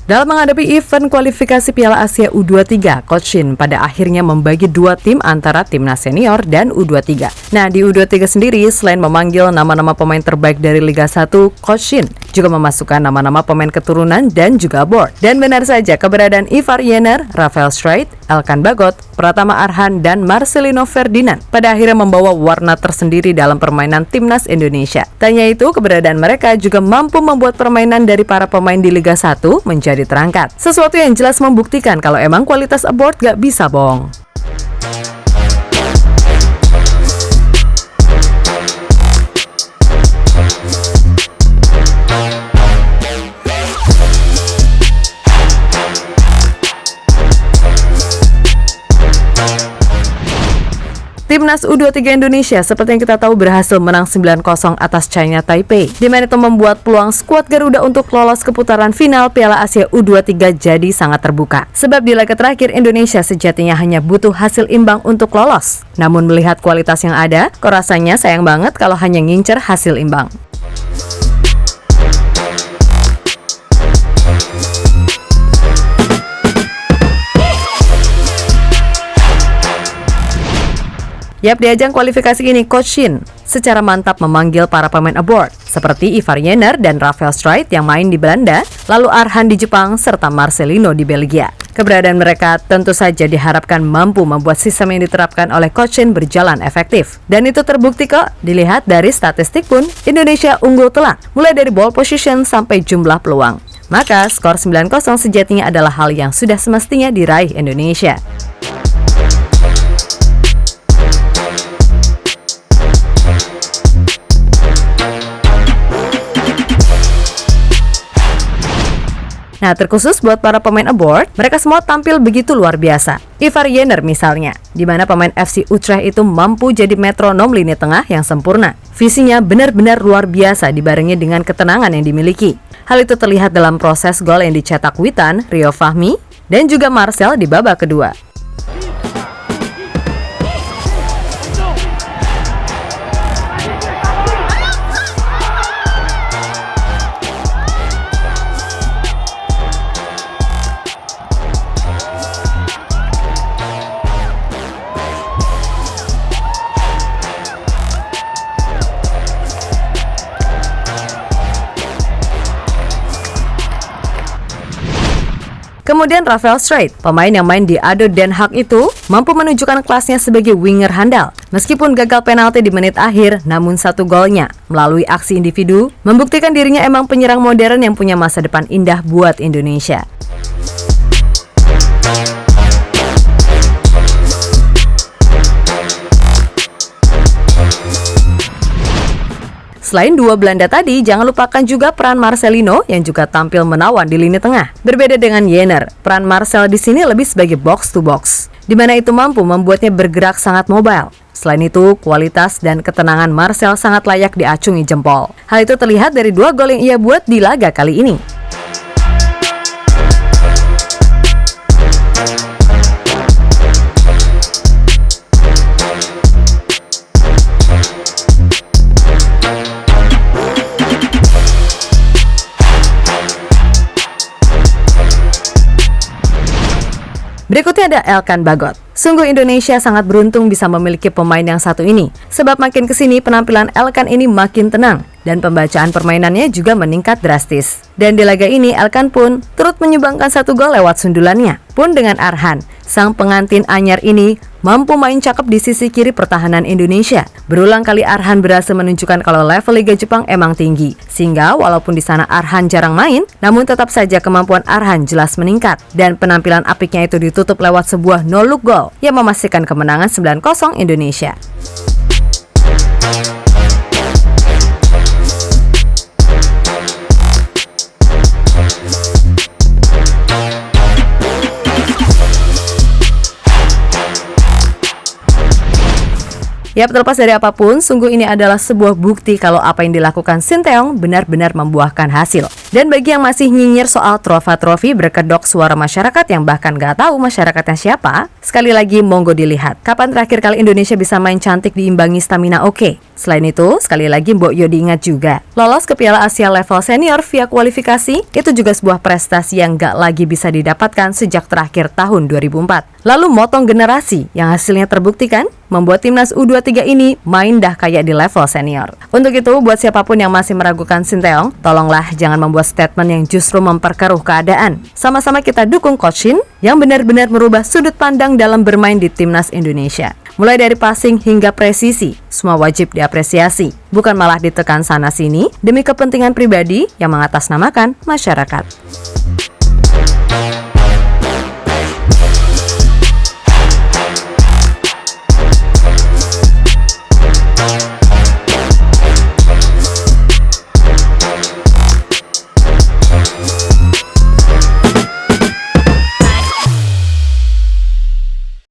Dalam menghadapi event kualifikasi Piala Asia U23, Coach Shin pada akhirnya membagi dua tim antara timnas senior dan U23. Nah, di U23 sendiri, selain memanggil nama-nama pemain terbaik dari Liga 1, Coach Shin juga memasukkan nama-nama pemain keturunan dan juga board. Dan benar saja, keberadaan Ivar Jenner, Rafael Streit, Elkan Bagot, Pratama Arhan, dan Marcelino Ferdinand pada akhirnya membawa warna tersendiri dalam permainan timnas Indonesia. Tanya itu, keberadaan mereka juga mampu membuat permainan dari para pemain di Liga 1 menjadi terangkat. Sesuatu yang jelas membuktikan kalau emang kualitas aboard gak bisa bohong. Timnas U23 Indonesia seperti yang kita tahu berhasil menang 9-0 atas China Taipei, di mana itu membuat peluang skuad Garuda untuk lolos ke putaran final Piala Asia U23 jadi sangat terbuka. Sebab di laga terakhir Indonesia sejatinya hanya butuh hasil imbang untuk lolos. Namun melihat kualitas yang ada, kok rasanya sayang banget kalau hanya ngincer hasil imbang. Yap, di ajang kualifikasi ini, Coach Shin secara mantap memanggil para pemain aboard, seperti Ivar Jenner dan Rafael Streit yang main di Belanda, lalu Arhan di Jepang, serta Marcelino di Belgia. Keberadaan mereka tentu saja diharapkan mampu membuat sistem yang diterapkan oleh Coach Shin berjalan efektif. Dan itu terbukti kok, dilihat dari statistik pun, Indonesia unggul telak, mulai dari ball position sampai jumlah peluang. Maka, skor 9-0 sejatinya adalah hal yang sudah semestinya diraih Indonesia. Nah, terkhusus buat para pemain aboard, mereka semua tampil begitu luar biasa. Ivar Jenner misalnya, di mana pemain FC Utrecht itu mampu jadi metronom lini tengah yang sempurna. Visinya benar-benar luar biasa dibarengi dengan ketenangan yang dimiliki. Hal itu terlihat dalam proses gol yang dicetak Witan, Rio Fahmi, dan juga Marcel di babak kedua. Kemudian Rafael Streit, pemain yang main di ADO Den Haag itu, mampu menunjukkan kelasnya sebagai winger handal. Meskipun gagal penalti di menit akhir, namun satu golnya melalui aksi individu membuktikan dirinya emang penyerang modern yang punya masa depan indah buat Indonesia. Selain dua Belanda tadi, jangan lupakan juga peran Marcelino yang juga tampil menawan di lini tengah. Berbeda dengan Jenner, peran Marcel di sini lebih sebagai box to box, di mana itu mampu membuatnya bergerak sangat mobile. Selain itu, kualitas dan ketenangan Marcel sangat layak diacungi jempol. Hal itu terlihat dari dua gol yang ia buat di laga kali ini. Berikutnya ada Elkan Bagot. Sungguh Indonesia sangat beruntung bisa memiliki pemain yang satu ini. Sebab makin kesini penampilan Elkan ini makin tenang dan pembacaan permainannya juga meningkat drastis. Dan di laga ini Elkan pun turut menyumbangkan satu gol lewat sundulannya. Pun dengan Arhan, sang pengantin anyar ini mampu main cakep di sisi kiri pertahanan Indonesia. Berulang kali Arhan berhasil menunjukkan kalau level Liga Jepang emang tinggi. Sehingga walaupun di sana Arhan jarang main, namun tetap saja kemampuan Arhan jelas meningkat. Dan penampilan apiknya itu ditutup lewat sebuah no-look goal yang memastikan kemenangan 9-0 Indonesia. Ya, terlepas dari apapun, sungguh ini adalah sebuah bukti kalau apa yang dilakukan Sinteyong benar-benar membuahkan hasil. Dan bagi yang masih nyinyir soal trofi berkedok suara masyarakat yang bahkan gak tahu masyarakatnya siapa, sekali lagi monggo dilihat. Kapan terakhir kali Indonesia bisa main cantik diimbangi stamina oke? Selain itu, sekali lagi Mbok Yo diingat juga, lolos ke Piala Asia level senior via kualifikasi, itu juga sebuah prestasi yang gak lagi bisa didapatkan sejak terakhir tahun 2004. Lalu motong generasi yang hasilnya terbuktikan, membuat timnas U23 ini main dah kayak di level senior. Untuk itu, buat siapapun yang masih meragukan Sinteyong, tolonglah jangan membuat statement yang justru memperkeruh keadaan. Sama-sama kita dukung Coach Shin yang benar-benar merubah sudut pandang dalam bermain di timnas Indonesia. Mulai dari passing hingga presisi, semua wajib diapresiasi, bukan malah ditekan sana-sini demi kepentingan pribadi yang mengatasnamakan masyarakat.